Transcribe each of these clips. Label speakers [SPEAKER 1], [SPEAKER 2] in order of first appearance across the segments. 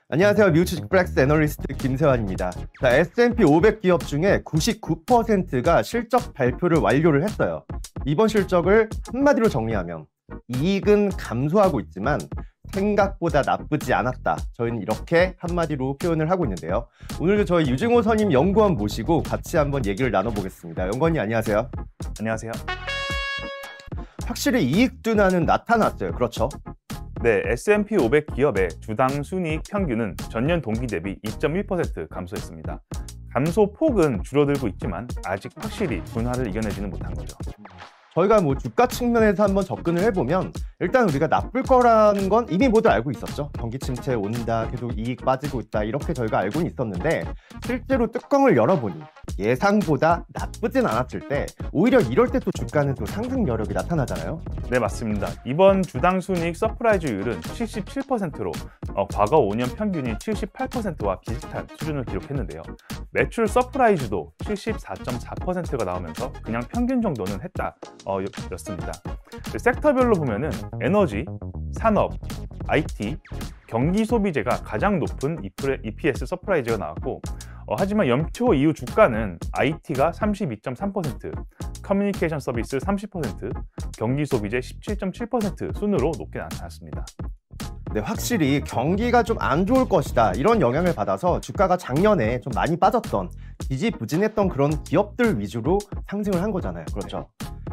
[SPEAKER 1] 안녕하세요. 미국주식 플렉스 애널리스트 김세환입니다. 자, S&P 500 기업 중에 99%가 실적 발표를 완료를 했어요. 이번 실적을 한마디로 정리하면 이익은 감소하고 있지만 생각보다 나쁘지 않았다. 저희는 이렇게 한마디로 표현을 하고 있는데요. 오늘도 저희 유증호 선임 연구원 모시고 같이 한번 얘기를 나눠보겠습니다. 연구원님 안녕하세요.
[SPEAKER 2] 안녕하세요.
[SPEAKER 1] 확실히 이익 둔화는 나타났어요. 그렇죠?
[SPEAKER 2] 네, S&P 500 기업의 주당 순이익 평균은 전년 동기 대비 2.1% 감소했습니다. 감소 폭은 줄어들고 있지만 아직 확실히 둔화를 이겨내지는 못한 거죠.
[SPEAKER 1] 저희가 주가 측면에서 한번 접근을 해보면 일단 우리가 나쁠 거라는 건 이미 모두 알고 있었죠. 경기 침체 온다, 계속 이익 빠지고 있다, 이렇게 저희가 알고는 있었는데 실제로 뚜껑을 열어보니 예상보다 나쁘진 않았을 때 오히려 이럴 때 또 주가는 또 상승 여력이 나타나잖아요.
[SPEAKER 2] 네, 맞습니다. 이번 주당 순이익 서프라이즈율은 77%로 과거 5년 평균인 78%와 비슷한 수준을 기록했는데요. 매출 서프라이즈도 74.4%가 나오면서 그냥 평균 정도는 했다 였습니다. 섹터별로 보면은 에너지, 산업, IT, 경기 소비재가 가장 높은 EPS 서프라이즈가 나왔고 하지만 연초 이후 주가는 IT가 32.3%, 커뮤니케이션 서비스 30%, 경기 소비재 17.7% 순으로 높게 나타났습니다.
[SPEAKER 1] 네, 확실히 경기가 좀 안 좋을 것이다 이런 영향을 받아서 주가가 작년에 좀 많이 빠졌던 지지부진했던 그런 기업들 위주로 상승을 한 거잖아요. 그렇죠?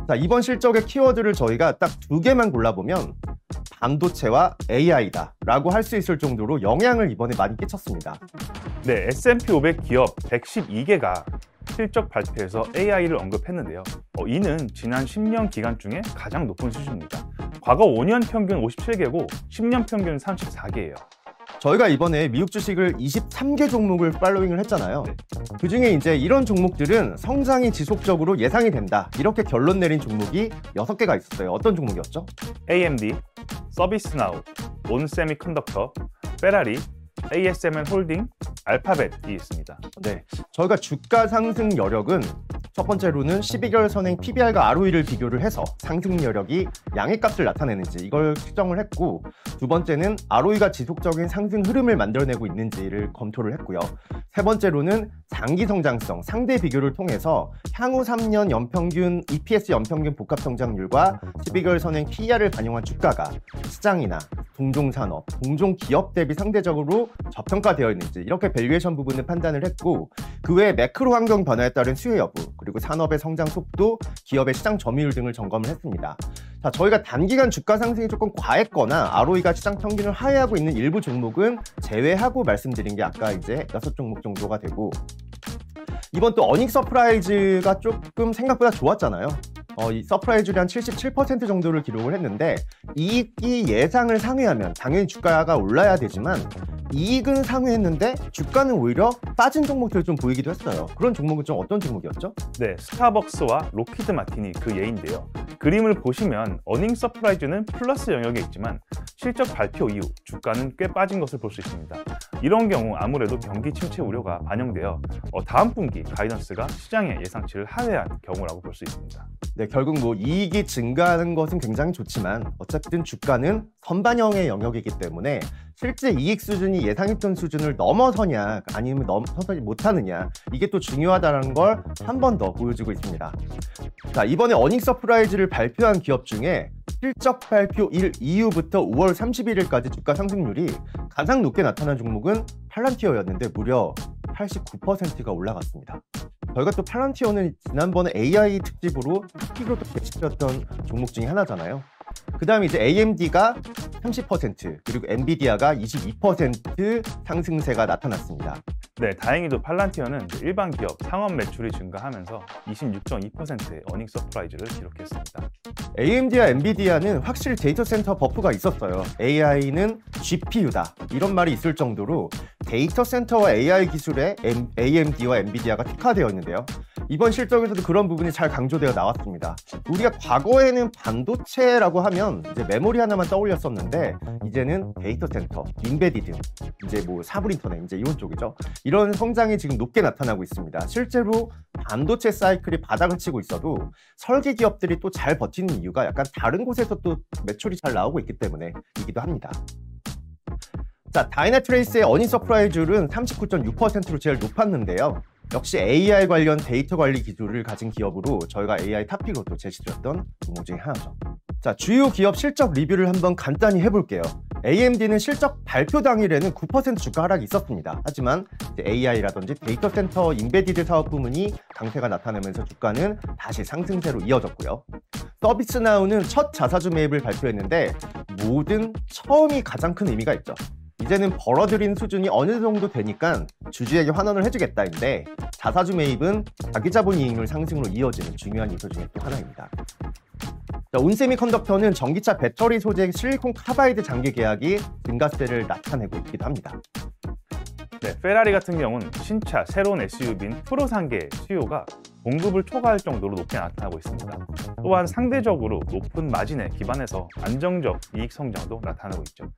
[SPEAKER 1] 자, 이번 실적의 키워드를 저희가 딱 두 개만 골라보면 반도체와 AI다 라고 할 수 있을 정도로 영향을 이번에 많이 끼쳤습니다.
[SPEAKER 2] 네, S&P 500 기업 112개가 실적 발표에서 AI를 언급했는데요. 이는 지난 10년 기간 중에 가장 높은 수준입니다. 과거 5년 평균 57개고 10년 평균 34개예요.
[SPEAKER 1] 저희가 이번에 미국 주식을 23개 종목을 팔로잉을 했잖아요.
[SPEAKER 2] 네.
[SPEAKER 1] 그중에 이제 이런 종목들은 성장이 지속적으로 예상이 된다. 이렇게 결론 내린 종목이 6개가 있었어요. 어떤 종목이었죠?
[SPEAKER 2] AMD, 서비스나우, 온세미컨덕터, 페라리, ASML 홀딩, 알파벳이 있습니다.
[SPEAKER 1] 네, 저희가 주가 상승 여력은 첫 번째로는 12개월 선행 PBR과 ROE를 비교를 해서 상승 여력이 양의 값을 나타내는지 이걸 측정을 했고, 두 번째는 ROE가 지속적인 상승 흐름을 만들어내고 있는지를 검토를 했고요. 세 번째로는 장기 성장성 상대 비교를 통해서 향후 3년 연평균 EPS 연평균 복합 성장률과 12개월 선행 PER을 반영한 주가가 시장이나 동종 산업, 동종 기업 대비 상대적으로 저평가되어 있는지 이렇게 밸류에이션 부분을 판단을 했고, 그 외에 매크로 환경 변화에 따른 수요 여부, 그리고 산업의 성장 속도, 기업의 시장 점유율 등을 점검을 했습니다. 자, 저희가 단기간 주가 상승이 조금 과했거나 ROE가 시장 평균을 하회하고 있는 일부 종목은 제외하고 말씀드린 게 아까 이제 6종목 정도가 되고, 이번 또 어닝 서프라이즈가 조금 생각보다 좋았잖아요. 이 서프라이즈율이 한 77% 정도를 기록을 했는데 이익이 예상을 상회하면 당연히 주가가 올라야 되지만 이익은 상회했는데 주가는 오히려 빠진 종목들이 좀 보이기도 했어요. 그런 종목은 좀 어떤 종목이었죠?
[SPEAKER 2] 네, 스타벅스와 로키드 마틴이 그 예인데요. 그림을 보시면 어닝 서프라이즈는 플러스 영역에 있지만 실적 발표 이후 주가는 꽤 빠진 것을 볼 수 있습니다. 이런 경우 아무래도 경기 침체 우려가 반영되어 다음 분기 가이던스가 시장의 예상치를 하회한 경우라고 볼 수 있습니다.
[SPEAKER 1] 네, 결국 이익이 증가하는 것은 굉장히 좋지만 어쨌든 주가는 선반영의 영역이기 때문에 실제 이익 수준이 예상했던 수준을 넘어서냐 아니면 넘어서지 못하느냐, 이게 또 중요하다는 걸 한 번 더 보여주고 있습니다. 자, 이번에 어닝 서프라이즈를 발표한 기업 중에 실적 발표일 이후부터 5월 31일까지 주가 상승률이 가장 높게 나타난 종목은 팔란티어였는데 무려 89%가 올라갔습니다. 저희가 또 팔란티어는 지난번에 AI 특집으로 특기로 또 배치했던 종목 중에 하나잖아요. 그 다음에 이제 AMD가 30%, 그리고 엔비디아가 22% 상승세가 나타났습니다.
[SPEAKER 2] 네, 다행히도 팔란티어는 일반 기업 상업 매출이 증가하면서 26.2%의 어닝 서프라이즈를 기록했습니다.
[SPEAKER 1] AMD와 엔비디아는 확실히 데이터 센터 버프가 있었어요. AI는 GPU다 이런 말이 있을 정도로 데이터 센터와 AI 기술에 AMD와 엔비디아가 특화되어 있는데요. 이번 실적에서도 그런 부분이 잘 강조되어 나왔습니다. 우리가 과거에는 반도체라고 하면 이제 메모리 하나만 떠올렸었는데 이제는 데이터 센터, 인베디드, 이제 사불 인터넷 이제 이런 쪽이죠. 이런 성장이 지금 높게 나타나고 있습니다. 실제로 반도체 사이클이 바닥을 치고 있어도 설계 기업들이 또 잘 버티는 이유가 약간 다른 곳에서 또 매출이 잘 나오고 있기 때문이기도 합니다. 자, 다이나트레이스의 어닝 서프라이즈율은 39.6%로 제일 높았는데요. 역시 AI 관련 데이터 관리 기술을 가진 기업으로 저희가 AI 탑픽으로 또 제시드렸던 종목 중에 하나죠. 자, 주요 기업 실적 리뷰를 한번 간단히 해볼게요. AMD는 실적 발표 당일에는 9% 주가 하락이 있었습니다. 하지만 AI라든지 데이터 센터 인베디드 사업 부문이 강세가 나타나면서 주가는 다시 상승세로 이어졌고요. 서비스나우는 첫 자사주 매입을 발표했는데 뭐든 처음이 가장 큰 의미가 있죠. 이제는 벌어들인 수준이 어느 정도 되니까 주주에게 환원을 해주겠다인데 자사주 매입은 자기자본 이익률 상승으로 이어지는 중요한 요소 중에 또 하나입니다. 자, 온세미컨덕터는 전기차 배터리 소재 실리콘 카바이드 장기 계약이 증가세를 나타내고 있기도 합니다.
[SPEAKER 2] 네, 페라리 같은 경우는 신차 새로운 SUV인 프로상계의 수요가 공급을 초과할 정도로 높게 나타나고 있습니다. 또한 상대적으로 높은 마진에 기반해서 안정적 이익 성장도 나타나고 있죠.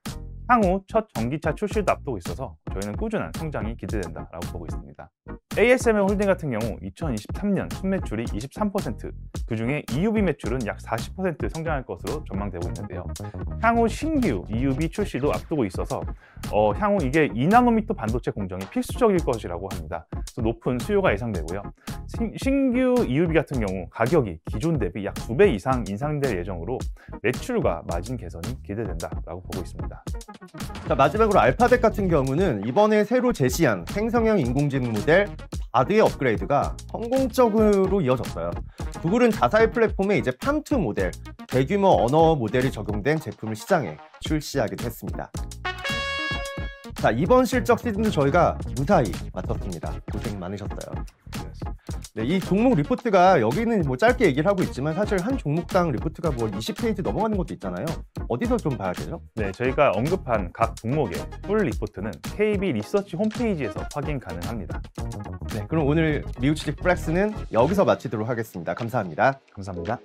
[SPEAKER 2] 향후 첫 전기차 출시도 앞두고 있어서 저희는 꾸준한 성장이 기대된다라고 보고 있습니다. ASML 홀딩 같은 경우 2023년 순매출이 23%, 그중에 EUV 매출은 약 40% 성장할 것으로 전망되고 있는데요. 향후 신규 EUV 출시도 앞두고 있어서 향후 이게 2나노미터 반도체 공정이 필수적일 것이라고 합니다. 그래서 높은 수요가 예상되고요. 신규 EUV 같은 경우 가격이 기존 대비 약 2배 이상 인상될 예정으로 매출과 마진 개선이 기대된다라고 보고 있습니다.
[SPEAKER 1] 자, 마지막으로 알파벳 같은 경우는 이번에 새로 제시한 생성형 인공지능 모델 바드의 업그레이드가 성공적으로 이어졌어요. 구글은 자사의 플랫폼에 이제 팜2 모델, 대규모 언어 모델이 적용된 제품을 시장에 출시하기도 했습니다. 자, 이번 실적 시즌도 저희가 무사히 마쳤습니다. 고생 많으셨어요. 네, 이 종목 리포트가 여기는 뭐 짧게 얘기를 하고 있지만 사실 한 종목당 리포트가 뭐 20페이지 넘어가는 것도 있잖아요. 어디서 좀 봐야 되죠?
[SPEAKER 2] 네, 저희가 언급한 각 종목의 풀 리포트는 KB 리서치 홈페이지에서 확인 가능합니다.
[SPEAKER 1] 네, 그럼 오늘 미우치직 플렉스는 여기서 마치도록 하겠습니다. 감사합니다.
[SPEAKER 2] 감사합니다.